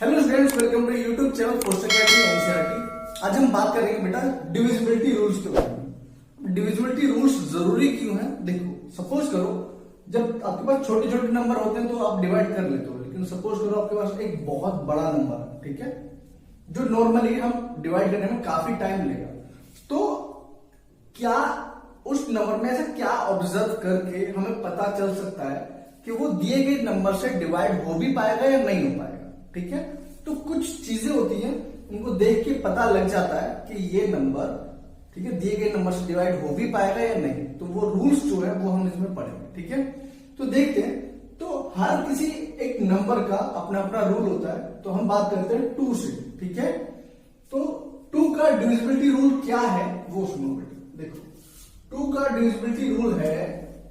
Hello students, welcome to YouTube channel Post Academy NCERT. आज हम बात करेंगे बेटा डिविजिबिलिटी रूल्स के बारे में। डिविजिबिलिटी रूल्स जरूरी क्यों है? देखो, सपोज करो जब आपके पास छोटे छोटे नंबर होते हैं तो आप डिवाइड कर लेते हो, लेकिन सपोज करो आपके पास एक बहुत बड़ा नंबर है, ठीक है, जो नॉर्मली हम डिवाइड करने में काफी टाइम लेगा। तो क्या उस नंबर में ऐसा क्या ऑब्जर्व करके हमें पता चल सकता है कि वो दिए गए नंबर से डिवाइड हो भी पाएगा या नहीं हो पाएगा? ठीक है, तो कुछ चीजें होती हैं, उनको देख के पता लग जाता है कि ये नंबर, ठीक है, दिए गए नंबर से डिवाइड हो भी पाएगा या नहीं। तो वो रूल्स जो है वो हम इसमें पढ़ेंगे, ठीक है। तो देखते हैं, तो हर किसी एक नंबर का अपना अपना रूल होता है। तो हम बात करते हैं 2 से, ठीक है। तो 2 का डिविजिबिलिटी रूल क्या है वो सुनो बेटा। देखो, 2 का डिविजिबिलिटी रूल है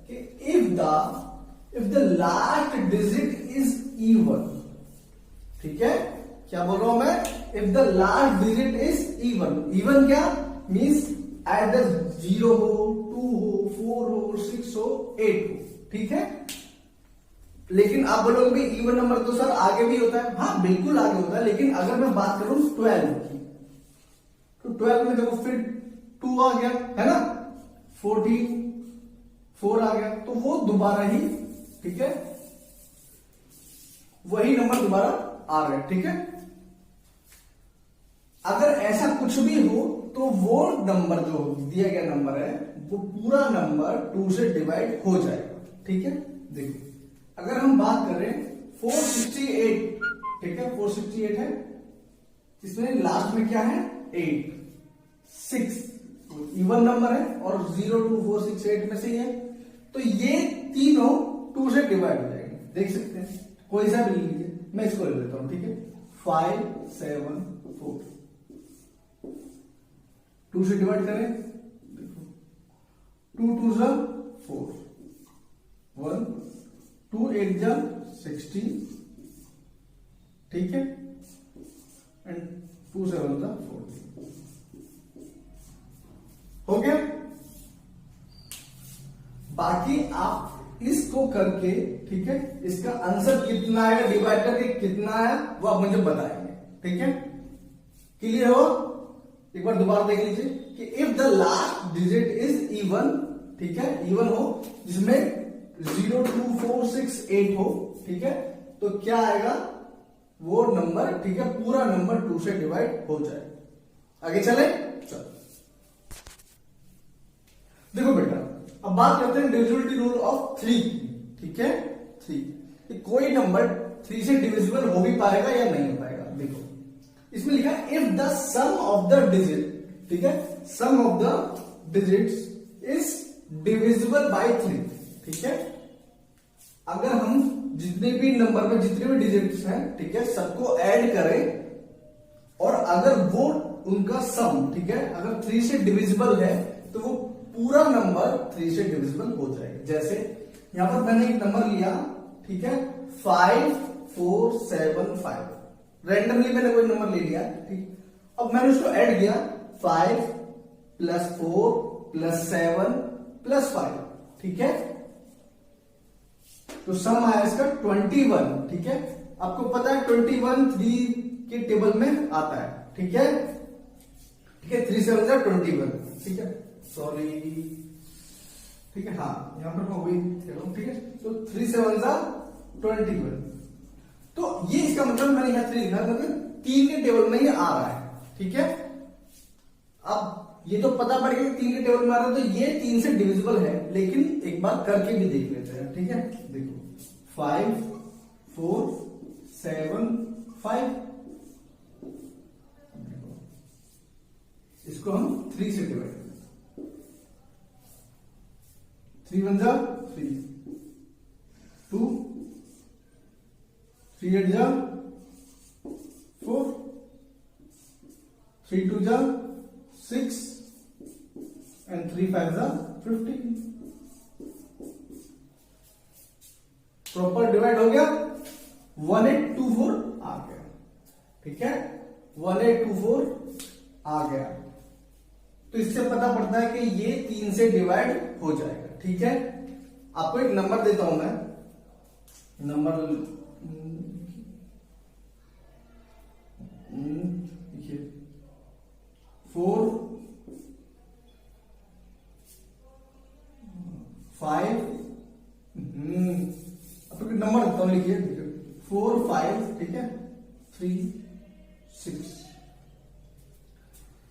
कि if the last digit is even, ठीक है, क्या बोल रहा हूं मैं? If the last digit is even. Even क्या मीन्स एट 0 हो, 2 हो, 4 हो, 6 हो, 8 हो, ठीक है। लेकिन आप बोलोगे भाई इवन नंबर तो सर आगे भी होता है। हाँ, बिल्कुल आगे होता है, लेकिन अगर मैं बात करूं 12 की, तो 12 में देखो फिर 2 आ गया है ना, 14 4 आ गया, तो वो दोबारा ही, ठीक है, वही नंबर दोबारा आ रहा है, ठीक है। अगर ऐसा कुछ भी हो तो वो नंबर जो दिया गया नंबर है वो पूरा नंबर 2 से डिवाइड हो जाएगा, ठीक है। देखो, अगर हम बात करें 468, ठीक है, 468 है, इसमें लास्ट में क्या है? 8 6 इवन नंबर है और 0 2 4 6 8 में से ही है, तो ये तीनों 2 से डिवाइड हो जाएंगे। देख सकते हैं, कोई सा भी लीजिए, मैं इसको ले लेता हूं, ठीक है। 5 7 4 2 से डिवाइड करें, देखो 2 2 जा 4 1 2 8 जा 16, ठीक है, एंड 2 7 जा 14 हो गया। बाकी आप इसको करके, ठीक है, इसका आंसर कितना आएगा डिवाइड करके कितना है वो आप मुझे बताएंगे, ठीक है। क्लियर हो? एक बार दोबारा देख लीजिए कि if the last digit is even, ठीक है, इवन हो जिसमें 0 2 4 6 8 हो, ठीक है, तो क्या आएगा? वो नंबर, ठीक है, पूरा नंबर 2 से डिवाइड हो जाए। आगे चले, चलो देखो बेटा, अब बात करते हैं डिविजिबिलिटी रूल ऑफ 3, ठीक है। 3, कोई नंबर 3 से डिविजिबल हो भी पाएगा या नहीं हो पाएगा। देखो, इसमें लिखा है if the sum of the digit, ठीक है, sum of the digits is divisible by 3, ठीक है। अगर हम जितने भी नंबर में जितने भी डिजिट्स हैं, ठीक है, सबको ऐड करें और अगर वो उनका सम, ठीक है, अगर 3 से डिविजिबल है तो वो पूरा नंबर 3 से डिविजिबल हो जाएगा। जैसे यहां पर मैंने एक नंबर लिया, ठीक है, 5 4 7 5, रैंडमली मैंने कोई नंबर ले लिया, ठीक। अब मैंने उसको ऐड किया 5 + 4 + 7 + 5, ठीक है, तो सम आया इसका 21, ठीक है। आपको पता है 21 3 के टेबल में आता है, ठीक है, ठीक है, 3 7 जा 21, ठीक है, सॉरी, ठीक है, हाँ, यहां पर मैं वही कह रहा हूं, ठीक है। तो 3 7 जा 21, तो ये इसका मतलब मैंने यहां 3 लिखा, मतलब 3 के टेबल में ये आ रहा है, ठीक है। अब ये तो पता पड़ गया 3 के टेबल में आ रहा है, तो ये 3 से डिविजिबल है, लेकिन एक बार करके भी देख लेते हैं, ठीक है। देखो 5 4 7 5, इसको हम 3 से डिवाइड, 3 1 जा 3 2 3 8 जा 4 3 2 जा 6 एंड 3 5 जा 15, प्रॉपर डिवाइड हो गया। 1824 आ गया, ठीक है, 1824 आ गया। तो इससे पता पड़ता है कि ये 3 से डिवाइड हो जाएगा, ठीक है। आपको एक नंबर देता हूं मैं, नंबर 5, ठीक है, 3, 6।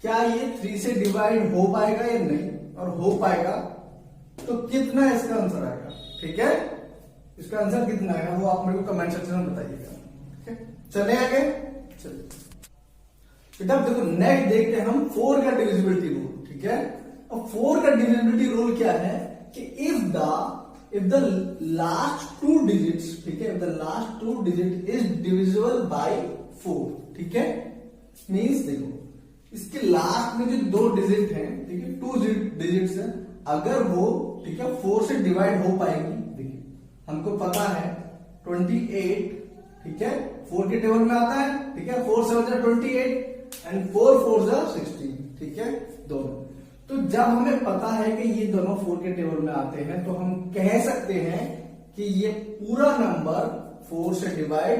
क्या ये 3 से डिवाइड हो पाएगा या नहीं? और हो पाएगा तो कितना इसका आंसर आएगा? ठीक है, इसका आंसर कितना आएगा वो आप मेरे को कमेंट सेक्शन में बताइएगा। ठीक है, चले आगे। चलिए बेटा देखो, नेक्स्ट देखते हैं हम 4 का डिविजिबिलिटी रूल। ठीक है, अब 4 का डिविजिबिलिटी रूल क्या है कि इफ द लास्ट 2 डिजिट्स, ठीक है, if the last 2 digit is divisible bye 4, ठीक है, मींस देखो इसके लास्ट में जो 2 डिजिट हैं, ठीक है, 2 डिजिट्स हैं, अगर वो, ठीक है, 4 से डिवाइड हो पाएगी। देखिए हमको पता है 28, ठीक है, 4 के टेबल में आता है, ठीक है, 4 7 28 एंड 4 4 16, ठीक है, दोनों। तो जब हमें पता है कि ये दोनों 4 के टेबल में आते हैं तो हम कह सकते हैं कि ये पूरा नंबर 4 से डिवाइड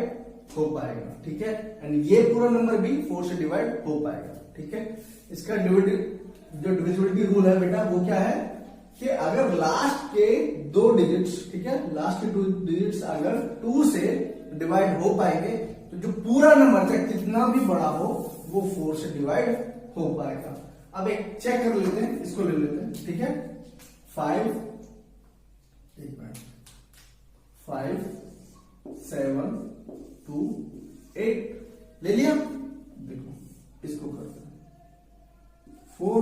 हो पाएगा। ठीक है, एंड ये पूरा नंबर भी 4 से डिवाइड हो पाएगा। ठीक है, इसका जो डिविजिबिलिटी रूल है बेटा वो क्या है कि अगर लास्ट के 2 डिजिट्स, ठीक है, लास्ट के 2 डिजिट्स अगर 2 से डिवाइड हो पाएंगे तो जो पूरा नंबर चाहे कितना भी बड़ा हो वो 4 से डिवाइड हो पाएगा। अब एक चेक कर लेते हैं, इसको ले लेते हैं। ठीक है, 5 7 2 8 ले लिया। देखो इसको करते हैं 4,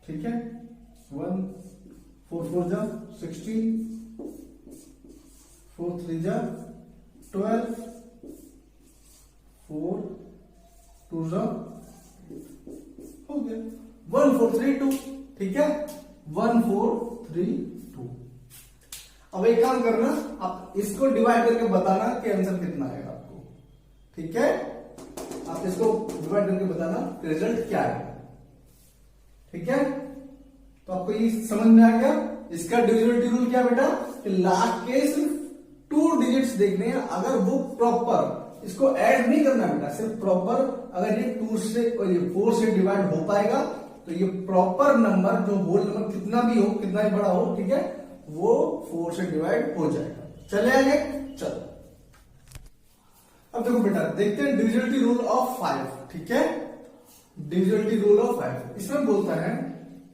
ठीक है, 1 4 4 जा 16, 4 3 जा 12, 4 2 जा हो गया 1 4 3 2, ठीक है, 1 4 3 2। अब एक काम करना, आप इसको डिवाइड करके बताना कि आंसर कितना आएगा आपको। ठीक है, आप इसको डिवाइड करके बताना कि रिजल्ट क्या है। ठीक है, तो आपको ये समझ में आ गया। इसका डिविजिबिलिटी रूल क्या बेटा कि लास्ट के सिर्फ 2 डिजिट्स देखने हैं, अगर वो प्रॉपर, इसको ऐड नहीं करना बेटा, सिर्फ प्रॉपर अगर ये 2 से और ये 4 से डिवाइड हो पाएगा तो ये प्रॉपर नंबर, जो होल नंबर कितना भी हो, कितना भी बड़ा हो, ठीक है, वो 4 से डिवाइड हो जाएगा। चले आगे, चलो अब देखो बेटा देखते हैं डिविजिबिलिटी रूल ऑफ 5। ठीक है, डिविजिबिलिटी रूल ऑफ 5 इसमें बोलता है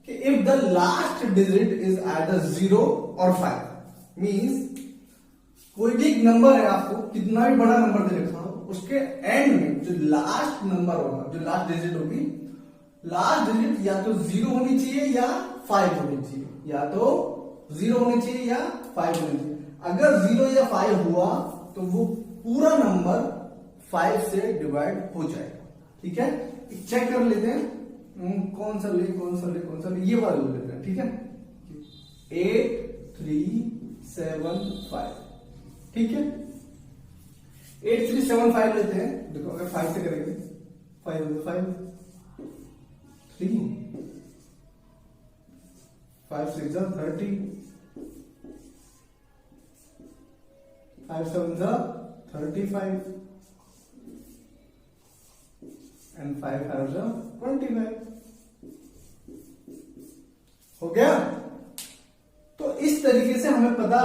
कि if the last digit is either 0 और 5, मींस कोई भी एक नंबर है, आपको कितना भी बड़ा नंबर दे रखा हो, उसके एंड में जो लास्ट नंबर होगा, जो लास्ट डिजिट होगी, लास्ट डिजिट या तो 0 होनी चाहिए या 5 होनी चाहिए, या तो 0 होनी चाहिए या 5 होनी चाहिए। अगर 0 या 5 हुआ तो वो पूरा नंबर 5 से डिवाइड हो जाएगा। ठीक है, चेक कर लेते हैं कौन सा ले, ये वाला लेते हैं। ठीक है, 8 3 7 5, ठीक है, 8 3 7 5 लेते हैं। देखो अगर 5 से करेंगे 5 5 3 5 6 30, 5 7 35 एंड 5 5 25 हो गया। तो इस तरीके से हमें पता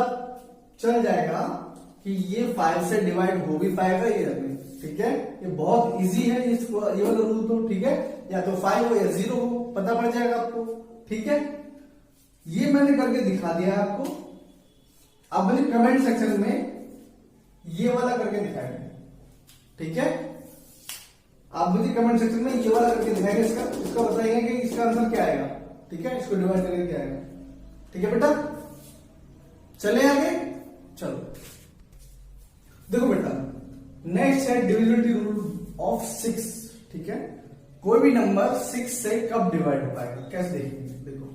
चल जाएगा कि ये 5 से डिवाइड हो भी पाएगा या नहीं। ठीक है, ये बहुत इजी है, इसको ये वाला रूल तो। ठीक है, या तो 5 हो या 0 हो, पता पड़ जाएगा आपको। ठीक है, ये मैंने करके दिखा दिया है आपको। अब मुझे कमेंट सेक्शन में ये वाला करके दिखाएंगे। ठीक है, आप मुझे कमेंट सेक्शन में ये वाला करके दिखाएंगे, इसका बताएंगे कि इसका आंसर क्या आएगा। ठीक है, इसको डिवाइड करके क्या आएगा। ठीक है बेटा, चले आगे, चलो देखो बेटा नेक्स्ट है डिविजिबिलिटी रूल ऑफ 6। ठीक है, कोई भी नंबर 6 से कब डिवाइड हो पाएगा, कैसे देखेंगे। देखो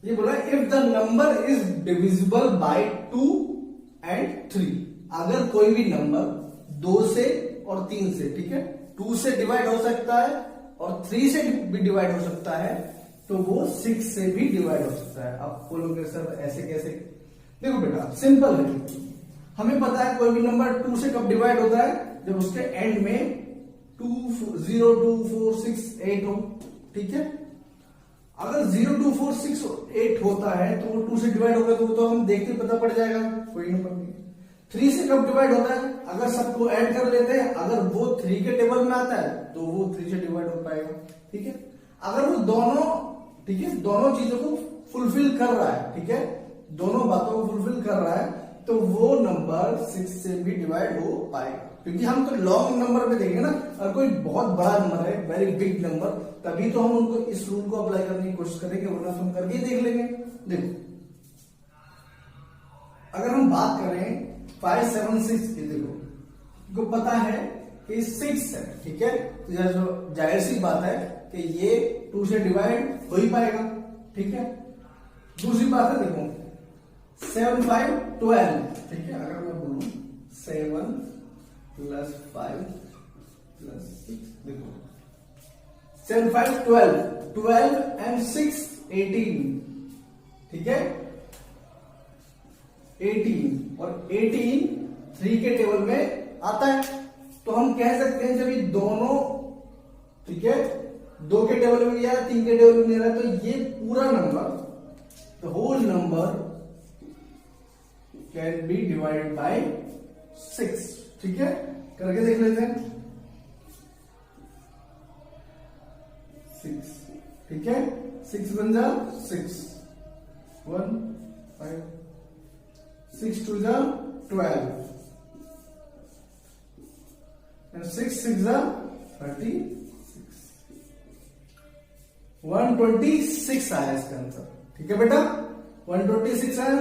ये बोला if the number is divisible bye 2 and 3, अगर कोई भी नंबर 2 से और 3 से, ठीक है, 2 से डिवाइड हो सकता है और 3 से भी डिवाइड हो सकता है, तो वो 6 से भी डिवाइड हो सकता है। आप बोलोगे सर ऐसे कैसे। देखो बेटा सिंपल है, हमें पता है कोई भी नंबर 2 से कब डिवाइड होता है, जब उसके एंड में 2 0 2 4 6 8 हो। ठीक है, अगर 02468 होता है तो वो 2 से डिवाइड होगा तो वो तो हम देखते ही पता पड़ जाएगा, कोई नंबर नहीं। 3 से कब डिवाइड होता है, अगर सबको ऐड कर लेते हैं, अगर वो 3 के टेबल में आता है तो वो 3 से डिवाइड हो पाएगा, ठीक है। अगर वो दोनों, ठीक है, दोनों चीजों को फुलफिल कर रहा है, ठीक है, दोनों बातों को फुलफिल कर रहा है, तो वो नंबर 6 से भी डिवाइड हो पाएगा। क्योंकि हम तो लॉन्ग नंबर में देखेंगे ना, और कोई बहुत बड़ा नंबर है, वेरी बिग नंबर, तभी तो हम उनको इस रूल को अप्लाई करने की कोशिश करेंगे, वरना हम करके देख लेंगे। देखो अगर हम बात करें 576 की, देखो को पता है कि 6 है, ठीक है, तो जाहिर सी बात है कि ये 2 से डिवाइड हो ही पाएगा, ठीक है। दूसरी बात है, देखो 7 5 12, ठीक है, अगर मैं बोलूं 7 + 5 + 6, देखो 7 5 12, 12 and 6 18, ठीक है, 18, और 18 3 के टेबल में आता है, तो हम कह सकते हैं जब ये दोनों, ठीक है, 2 के टेबल में या 3 के टेबल में नहीं रहा, तो ये पूरा number, the whole number can be divided by 6, ठीक है। करके देख लेते हैं, 6, ठीक है, 6 बन जा 6 1 5 6 2 जा 12 and 6 6 जा 36, 126 आया इसका आंसर, ठीक है बेटा, 126 आया।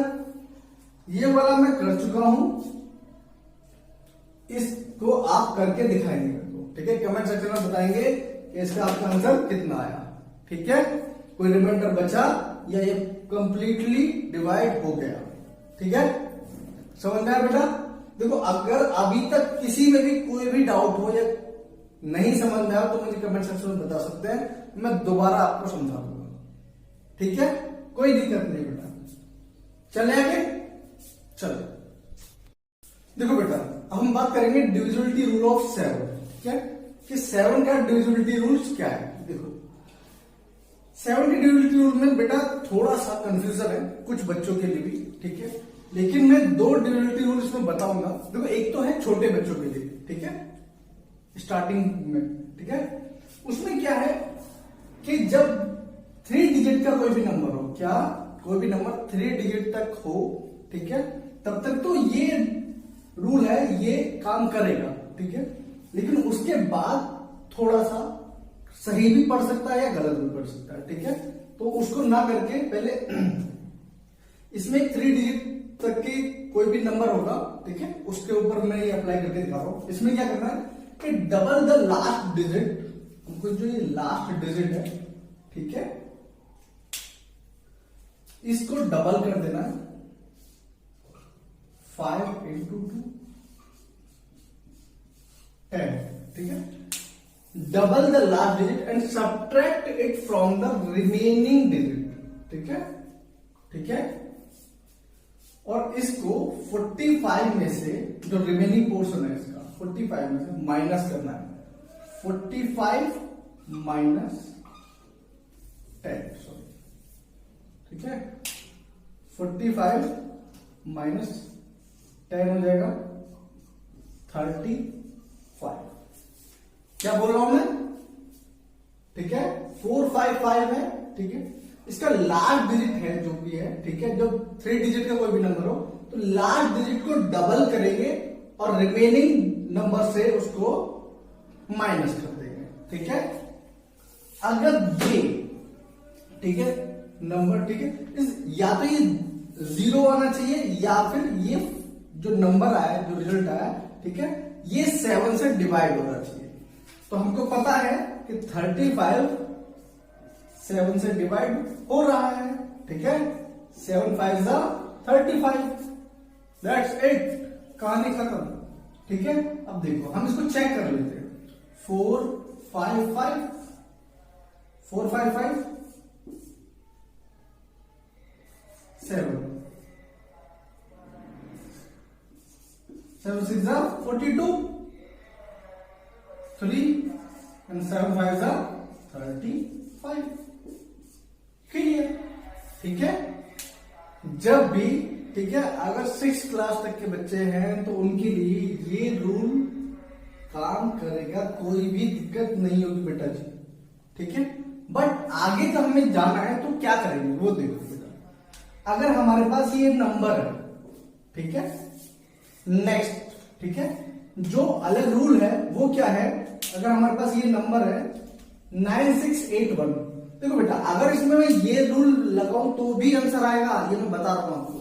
ये वाला मैं कर चुका हूं, इसको आप करके दिखाएंगे मेरे को, ठीक है, कमेंट सेक्शन में बताएंगे कि इसका आपका आंसर कितना आया, ठीक है, कोई रिमाइंडर बचा या ये कंप्लीटली डिवाइड हो गया, ठीक है, समझ में आया बेटा। देखो अगर अभी तक किसी में भी कोई भी डाउट हो या नहीं समझ में आया तो मुझे कमेंट सेक्शन में बता सकते हैं, मैं दोबारा आपको समझा दूंगा, ठीक है, कोई दिक्कत नहीं बेटा। चले आगे, चलो देखो बेटा, अब हम बात करेंगे डिविजिबिलिटी रूल ऑफ 7, ठीक है, कि 7 का डिविजिबिलिटी रूल्स क्या है। देखो 7 के डिविजिबिलिटी रूल में बेटा थोड़ा सा कंफ्यूजन है कुछ बच्चों के लिए भी, ठीक है, लेकिन मैं 2 डिविजिबिलिटी रूल्स में बताऊंगा। देखो एक तो है छोटे बच्चों के लिए, ठीक है, स्टार्टिंग में, ठीक है, उसमें क्या है कि जब 3 डिजिट का कोई भी नंबर हो, क्या कोई भी नंबर 3 डिजिट तक हो, ठीक है, तब तक तो ये रूल है, ये काम करेगा, ठीक है, लेकिन उसके बाद थोड़ा सा सही भी पढ़ सकता है या गलत भी पढ़ सकता है, ठीक है, तो उसको ना करके पहले इसमें 3 डिजिट तक की कोई भी नंबर होगा, ठीक है, उसके ऊपर मैं ये अप्लाई करके दिखा रहा हूं। इसमें क्या करना है कि डबल द लास्ट डिजिट, हमको जो ये लास्ट डिजिट है, ठीक है, इसको डबल कर देना है, 5 × 2 10, ठीक है, double the last digit and subtract it from the remaining digit, ठीक है, ठीक है, और इसको 45 में से जो रिमेनिंग पोर्शन है इसका 45 में से माइनस करना है, 45 माइनस 10, सॉरी, ठीक है, 45 माइनस 10 हो जाएगा 35। क्या बोल रहा हूं मैं, ठीक है, 455 है, ठीक है, इसका लास्ट डिजिट है जो भी है, ठीक है, जब 3 डिजिट का कोई भी नंबर हो तो लास्ट डिजिट को डबल करेंगे और रिमेनिंग नंबर से उसको माइनस कर देंगे, ठीक है। अगर ये, ठीक है, नंबर, ठीक है, या तो ये 0 आना चाहिए या फिर ये जो नंबर आया, जो रिजल्ट आया, ठीक है, ये 7 से डिवाइड होना चाहिए। तो हमको पता है कि 35 7 से डिवाइड हो रहा है, ठीक है, 7 5 35, दैट्स इट, कहानी खत्म, ठीक है। अब देखो हम इसको चेक कर लेते हैं, 4 5 5 4 5 5 7 7 6 42, 3 and 7 5 35, क्लियर? ठीक है। जब भी, ठीक है, अगर 6 क्लास तक के बच्चे हैं तो उनके लिए ये रूल काम करेगा, कोई भी दिक्कत नहीं होगी बेटा जी। ठीक है। बट आगे जब हमें जाना है तो क्या करेंगे वो देखो बेटा। अगर हमारे पास ये नंबर है, ठीक है, नेक्स्ट, ठीक है, जो अलग रूल है वो क्या है, अगर हमारे पास ये नंबर है 9681, देखो बेटा अगर इसमें मैं ये रूल लगाऊं तो भी आंसर आएगा, ये मैं बता रहा हूं आपको।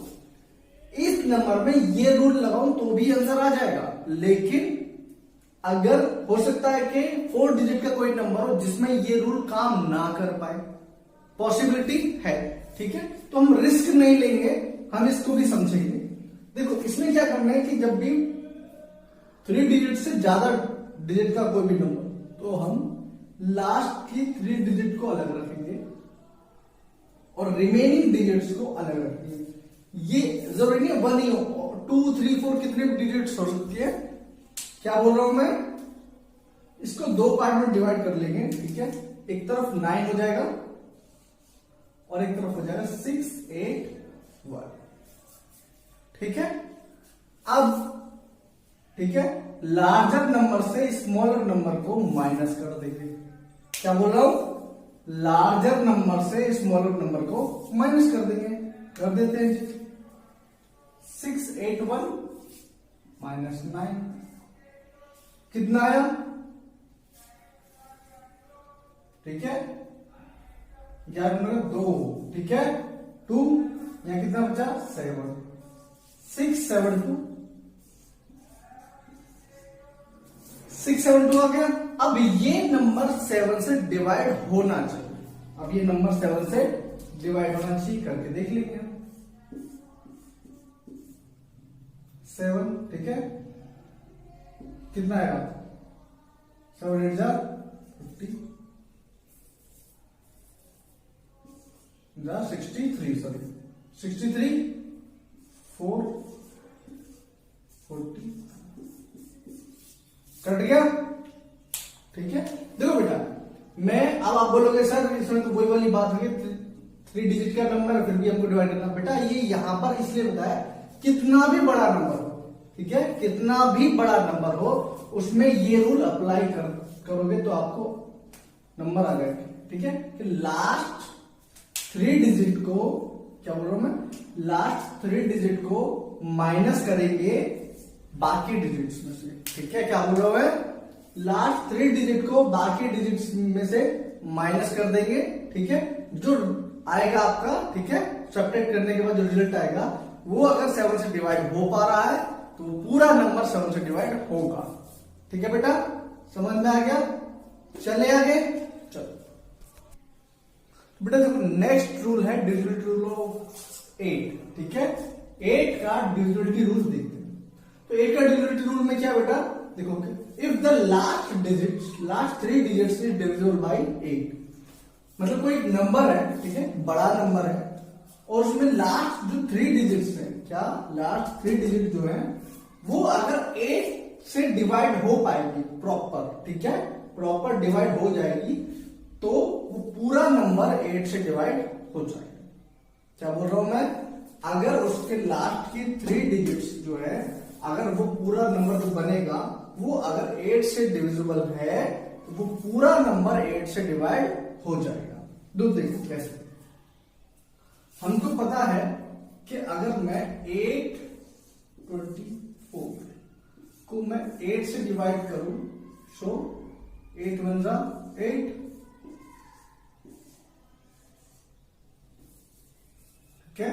इस नंबर में ये रूल लगाऊं तो भी आंसर आ जाएगा, लेकिन अगर हो सकता है कि 4 डिजिट का कोई नंबर हो जिसमें ये रूल काम ना कर पाए, पॉसिबिलिटी है। ठीक है, तो हम रिस्क नहीं लेंगे, हम इसको भी समझेंगे। देखो इसमें क्या करना है कि जब भी 3 डिजिट से ज्यादा डिजिट का कोई भी नंबर, तो हम लास्ट की 3 डिजिट को अलग रखेंगे और रिमेनिंग डिजिट्स को अलग रखेंगे। ये जरूरी नहीं है 1 ही हो, 2, 3, 4 कितने भी डिजिट्स हो सकती है। क्या बोल रहा हूं मैं, इसको 2 पार्ट में डिवाइड कर लेंगे। ठीक है, एक तरफ 9 हो जाएगा और एक तरफ हो जाएगा 6, 8, 1। ठीक है, अब ठीक है, लार्जर नंबर से स्मॉलर नंबर को माइनस कर देंगे। क्या बोल रहा हूं, लार्जर नंबर से स्मॉलर नंबर को माइनस कर देंगे। कर देते हैं 681 माइनस 9 कितना आया, ठीक है, 11 में 2, ठीक है, 2, यहां कितना बचा 7, 672 672 आ गया। अब ये नंबर 7 से डिवाइड होना चाहिए, अब ये नंबर 7 से डिवाइड होना चाहिए, करके देख लेंगे 7, ठीक है, कितना आएगा 7 8 जा 50 जा 63, सॉरी 63 4 40 कट गया। ठीक है, देखो बेटा मैं, अब आप बोलोगे सर इसमें तो वही वाली बात है, 3 डिजिट का नंबर है फिर भी हमको डिवाइड करना। बेटा ये यहां पर इसलिए बताया कितना भी बड़ा नंबर हो, ठीक है, कितना भी बड़ा नंबर हो उसमें ये रूल अप्लाई करोगे तो आपको नंबर आ जाएगा। ठीक है, कि लास्ट 3 डिजिट को, क्या बोल रहा हूं मैं, लास्ट 3 डिजिट को माइनस करेंगे बाकी डिजिट्स में से। ठीक है, क्या बोल रहा हूं मैं, लास्ट 3 डिजिट को बाकी डिजिट्स में से माइनस कर देंगे। ठीक है, जो आएगा आपका, ठीक है, सब्ट्रैक्ट करने के बाद जो रिजल्ट आएगा वो अगर 7 से डिवाइड हो पा रहा है तो पूरा नंबर 7 से डिवाइड होगा। ठीक है बेटा, समझ में आ गया, चले आगे, चलो बेटा देखो नेक्स्ट रूल है डिविजिबिलिटी रूल ऑफ 8। ठीक है, 8 का डिविजिबिलिटी रूल देखते हैं। तो 8 का डिविजिबिलिटी रूल में क्या बेटा, देखो if the last digit, last 3 digits is divisible bye 8, मतलब कोई एक नंबर है, ठीक है, बड़ा नंबर है और उसमें लास्ट जो 3 डिजिट्स है, क्या लास्ट 3 डिजिट जो है वो अगर 8 से डिवाइड हो पाएगी प्रॉपर, ठीक है, प्रॉपर डिवाइड हो जाएगी तो वो पूरा नंबर 8 से डिवाइड हो जाएगा। क्या बोल रहा हूं मैं, अगर उसके लास्ट की 3 डिजिट्स जो है, अगर वो पूरा नंबर जो बनेगा वो अगर 8 से डिविजिबल है तो वो पूरा नंबर 8 से डिवाइड हो जाएगा। दो देखो कैसे, हमको पता है कि अगर मैं 824 को मैं 8 से डिवाइड करूं, सो 8 1 जा 8, ठीक है,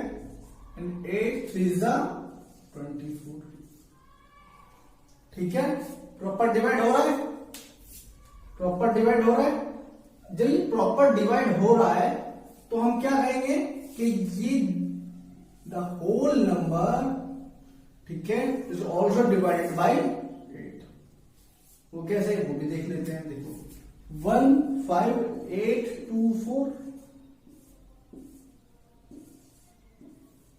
एंड 8 3 जा 24। ठीक है, प्रॉपर डिवाइड हो रहा है, प्रॉपर डिवाइड हो रहा है। जब ये प्रॉपर डिवाइड हो रहा है तो हम क्या कहेंगे कि ये द होल नंबर, ठीक है, इज ऑल्सो डिवाइडेड बाय 8। वो कैसे, वो भी देख लेते हैं। देखो 1 5 8 2 4,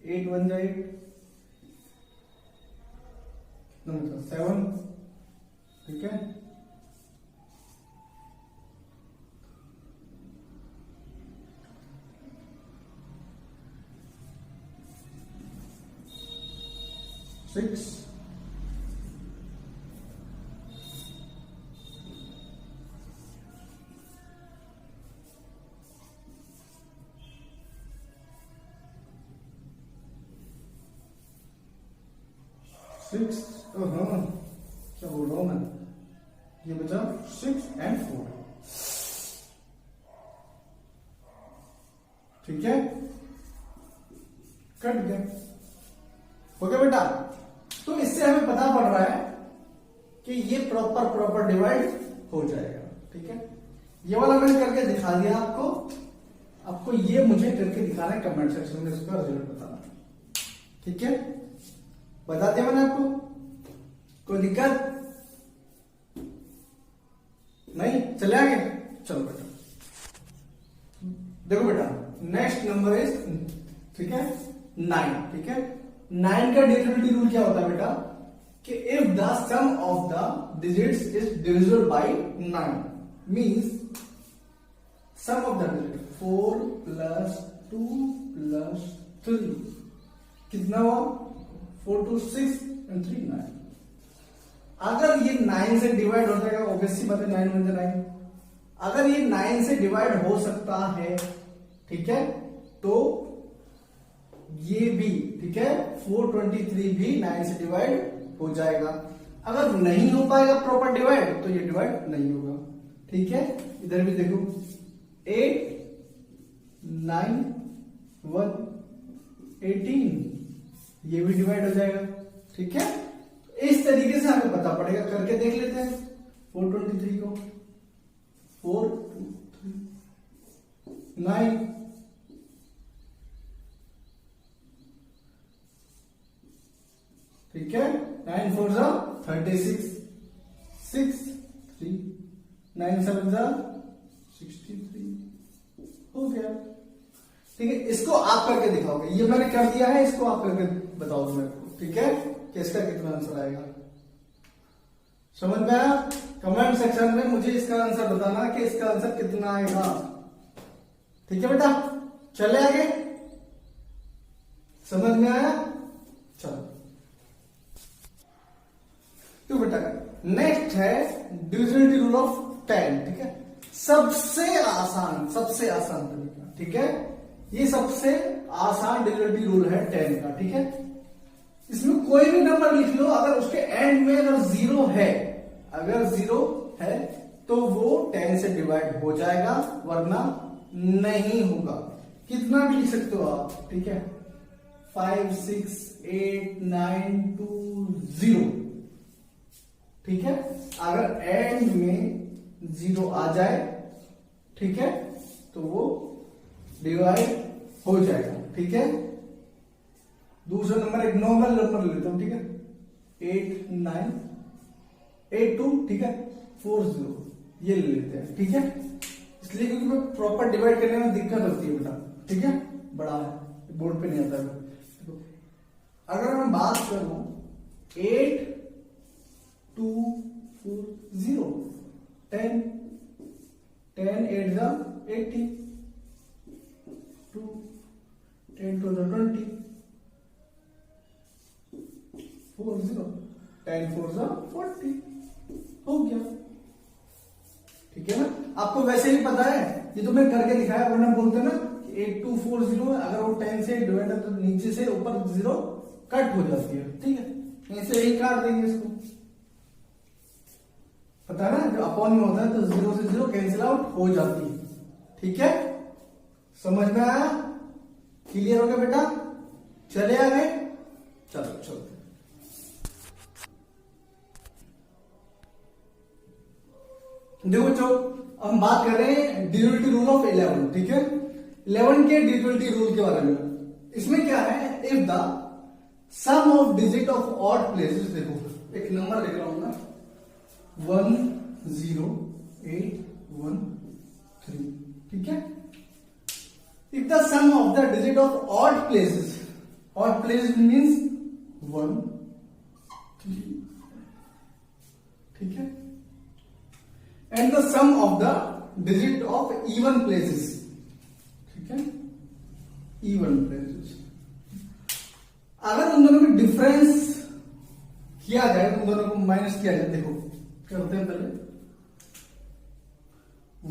8 1 जा 8, 7, ठीक है, 6 6 हाँ क्या बोल रहा हूं मैं, ये बचा 6 and 4। ठीक है, कट गया। ओके बेटा, तो इससे हमें पता पड़ रहा है कि ये प्रॉपर डिवाइड हो जाएगा। ठीक है, ये वाला मैंने करके दिखा दिया आपको। आपको ये मुझे करके दिखाना है, कमेंट सेक्शन में इसका रिजल्ट बताना। ठीक है, बता दिया मैंने आपको, कोई दिक्कत नहीं? चले आगे, चलो बेटा देखो बेटा, नेक्स्ट नंबर इज, ठीक है, 9। ठीक है, 9 का डिविजिबिलिटी रूल क्या होता है बेटा, कि if the sum of the digits is divisible by 9 means sum of the digit 4 plus 2 plus 3 कितना हुआ, 4 2 6 and 3 9। अगर ये 9 से डिवाइड हो जाएगा, ऑब्वियसली बात है 9 बन जाए 9। अगर ये 9 से डिवाइड हो सकता है, ठीक है, तो ये भी, ठीक है, 423 भी 9 से डिवाइड हो जाएगा। अगर नहीं हो पाएगा प्रॉपर डिवाइड, तो ये डिवाइड नहीं होगा। ठीक है, इधर भी देखो 8 9 1 18, ये भी डिवाइड हो जाएगा। ठीक है, इस तरीके से हमें पता पड़ेगा, करके देख लेते हैं 423 को। 4 2 3 9, ठीक है, 9 4 जा 36, 6 3 9 7 जा 63, हो गया। ठीक है, इसको आप करके दिखाओगे, ये मैंने कर दिया है, इसको आप करके बताओगे मेरे को। ठीक है, कि इसका कितना आंसर आएगा, समझ में आया? कमेंट सेक्शन में मुझे इसका आंसर बताना कि इसका आंसर कितना आएगा। ठीक है बेटा, चले आगे, समझ में आया? चलो तो बेटा नेक्स्ट है डिविजिबिलिटी रूल ऑफ 10। ठीक है, सबसे आसान तरीका। ठीक है, ये सबसे आसान डिविजिबिलिटी रूल है 10 का। ठीक है, इसमें कोई भी नंबर लिख लो, अगर उसके एंड में अगर 0 है, तो वो 10 से डिवाइड हो जाएगा, वरना नहीं होगा। कितना भी लिख सकते हो आप। ठीक है, 5 6 8 9 2 0। ठीक है, अगर एंड में 0 आ जाए, ठीक है, तो वो डिवाइड हो जाएगा। ठीक है, दूसरा नंबर एक नॉर्मल नंबर लेता हूं। ठीक है, 8 9 8 2, ठीक है, 4 0, ये ले लेते हैं। ठीक है, इसलिए क्योंकि प्रॉपर डिवाइड करने में दिक्कत होती है बेटा। ठीक है, बड़ा है, बोर्ड पे नहीं आता है। अगर मैं बात करूं 8 2 4 0 10 10 8 जा 80 2 10 2 जा 20 4 0 10 4 जा 40, हो गया। ठीक है ना, आपको वैसे ही पता है, ये तो मैं करके दिखाया, वरना बोलते ना 8240 है, अगर वो 10 से डिवाइड है तो नीचे से ऊपर 0 कट हो जाती है। ठीक है, ऐसे ही काट देंगे इसको, पता है ना, जो अपॉन में होता है तो 0 से 0 कैंसिल आउट हो जाती है। ठीक है, समझ में आया? क्लियर हो गया बेटा? चले आ गए, चलो चलो देखो बच्चों, हम बात कर रहे हैं डिविजिबिलिटी रूल ऑफ 11। ठीक है, 11 के डिविजिबिलिटी रूल के बारे में। इसमें क्या है, if the sum of digit of odd places, देखो एक नंबर लिख रहा हूं ना, 1 0 8 1 3। ठीक है, if the sum of the digit of odd places means 1 3, ठीक है, and the sum of the digit of even places. ठीक है, इवन प्लेसेस, अगर उन दोनों में डिफरेंस किया जाए, उन दोनों को माइनस किया जाए। देखो करते हैं पहले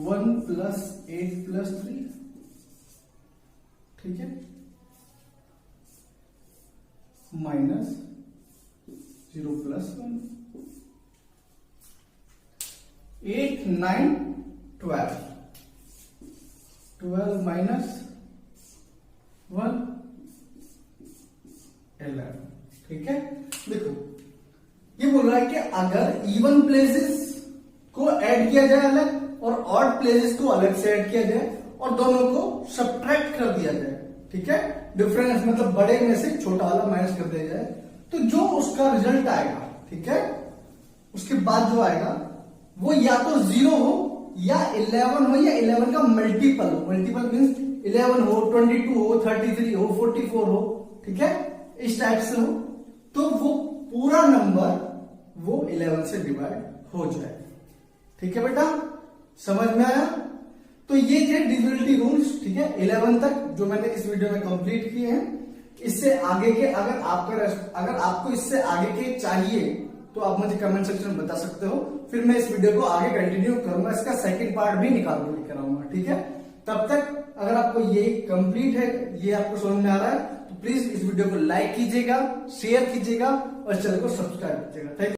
1 + 8 + 3, ठीक है, माइनस 0 + 1, 8 9 12, 12 माइनस 1 11, ठीक है। देखो ये बोल रहा है कि अगर इवन प्लेसेस को ऐड किया जाए अलग और ऑड प्लेसेस को अलग से ऐड किया जाए और दोनों को सब्ट्रैक्ट कर दिया जाए, ठीक है, डिफरेंस मतलब बड़े में से छोटा वाला माइनस कर दिया जाए, तो जो उसका रिजल्ट आएगा, ठीक है, उसके बाद जो आएगा वो या तो 0 हो या 11 हो या 11 का मल्टीपल हो। मल्टीपल मीन्स 11 हो, 22 हो, 33 हो, 44 हो, ठीक है, इस टाइप से हो, तो वो पूरा नंबर वो 11 से डिवाइड हो जाए, ठीक है बेटा, समझ में आया। तो ये थे डिविजिबिलिटी रूल्स, ठीक है, 11 तक जो मैंने इस वीडियो में कंप्लीट किए हैं। इससे आगे के अगर आपको इससे आगे के चाहिए तो आप मुझे कमेंट सेक्शन में बता सकते हो, फिर मैं इस वीडियो को आगे कंटिन्यू करूंगा, इसका सेकंड पार्ट भी निकाल लेकर आऊंगा, ठीक है। तब तक अगर आपको ये कंप्लीट है, ये आपको समझ में आ रहा है, तो प्लीज इस वीडियो को लाइक कीजिएगा, शेयर कीजिएगा और चैनल को सब्सक्राइब कीजिएगा। Thank you.